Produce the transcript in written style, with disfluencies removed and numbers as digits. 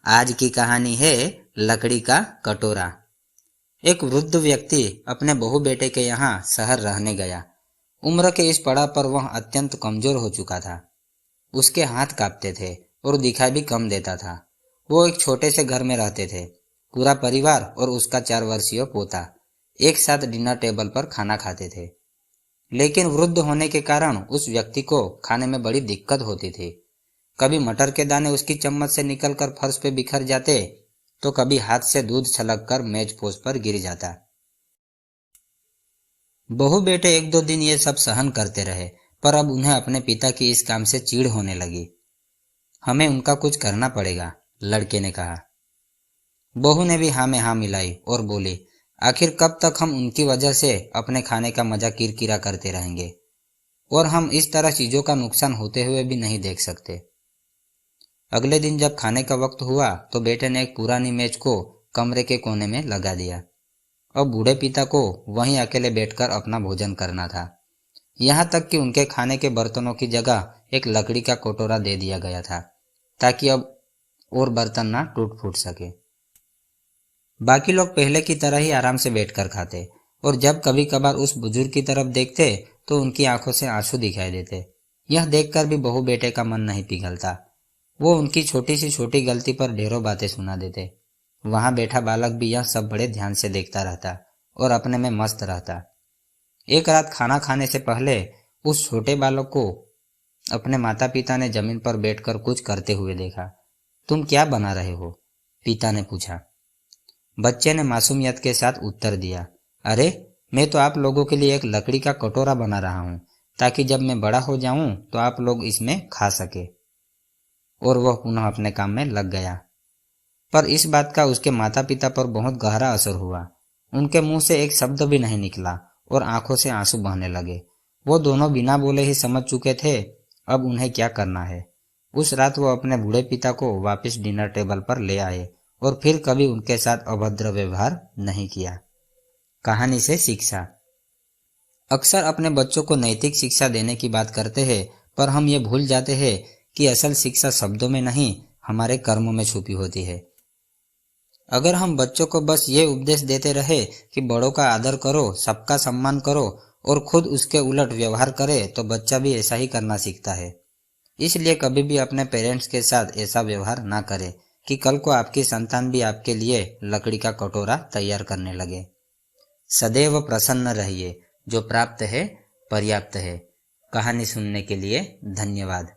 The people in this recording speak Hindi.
आज की कहानी है लकड़ी का कटोरा। एक वृद्ध व्यक्ति अपने बहू बेटे के यहाँ शहर रहने गया। उम्र के इस पड़ाव पर वह अत्यंत कमजोर हो चुका था। उसके हाथ कांपते थे और दिखाई भी कम देता था। वो एक छोटे से घर में रहते थे। पूरा परिवार और उसका 4 वर्षीय पोता एक साथ डिनर टेबल पर खाना खाते थे। लेकिन वृद्ध होने के कारण उस व्यक्ति को खाने में बड़ी दिक्कत होती थी। कभी मटर के दाने उसकी चम्मच से निकलकर फर्श पे बिखर जाते, तो कभी हाथ से दूध छलककर मेज पोस्ट पर गिर जाता। बहू बेटे 1-2 दिन ये सब सहन करते रहे, पर अब उन्हें अपने पिता की इस काम से चिढ़ होने लगी। हमें उनका कुछ करना पड़ेगा, लड़के ने कहा। बहू ने भी हाँ में हाँ मिलाई और बोली, आखिर कब तक हम उनकी वजह से अपने खाने का मजा किरकिरा करते रहेंगे, और हम इस तरह चीजों का नुकसान होते हुए भी नहीं देख सकते। अगले दिन जब खाने का वक्त हुआ तो बेटे ने एक पुरानी मेज को कमरे के कोने में लगा दिया। अब बूढ़े पिता को वहीं अकेले बैठकर अपना भोजन करना था। यहाँ तक कि उनके खाने के बर्तनों की जगह एक लकड़ी का कटोरा दे दिया गया था, ताकि अब और बर्तन ना टूट फूट सके। बाकी लोग पहले की तरह ही आराम से बैठकर खाते, और जब कभी कभार उस बुजुर्ग की तरफ देखते तो उनकी आंखों से आंसू दिखाई देते। यह देखकर भी बहू बेटे का मन नहीं पिघलता। वो उनकी छोटी सी छोटी गलती पर ढेरों बातें सुना देते। वहां बैठा बालक भी यह सब बड़े ध्यान से देखता रहता और अपने में मस्त रहता। एक रात खाना खाने से पहले उस छोटे बालक को अपने माता पिता ने जमीन पर बैठकर कुछ करते हुए देखा। तुम क्या बना रहे हो? पिता ने पूछा। बच्चे ने मासूमियत के साथ उत्तर दिया, अरे मैं तो आप लोगों के लिए एक लकड़ी का कटोरा बना रहा हूँ, ताकि जब मैं बड़ा हो जाऊं तो आप लोग इसमें खा सके। और वह पुनः अपने काम में लग गया। पर इस बात का उसके माता पिता पर बहुत गहरा असर हुआ। उनके मुंह से एक शब्द भी नहीं निकला और आंखों से आंसू बहने लगे। वो दोनों बिना बोले ही समझ चुके थे अब उन्हें क्या करना है। उस रात वो अपने बूढ़े पिता को वापस डिनर टेबल पर ले आए और फिर कभी उनके साथ अभद्र व्यवहार नहीं किया। कहानी से शिक्षा। अक्सर अपने बच्चों को नैतिक शिक्षा देने की बात करते हैं, पर हम ये भूल जाते हैं कि असल शिक्षा शब्दों में नहीं, हमारे कर्मों में छुपी होती है। अगर हम बच्चों को बस ये उपदेश देते रहे कि बड़ों का आदर करो, सबका सम्मान करो और खुद उसके उलट व्यवहार करे, तो बच्चा भी ऐसा ही करना सीखता है। इसलिए कभी भी अपने पेरेंट्स के साथ ऐसा व्यवहार ना करें कि कल को आपकी संतान भी आपके लिए लकड़ी का कटोरा तैयार करने लगे। सदैव प्रसन्न रहिए, जो प्राप्त है पर्याप्त है। कहानी सुनने के लिए धन्यवाद।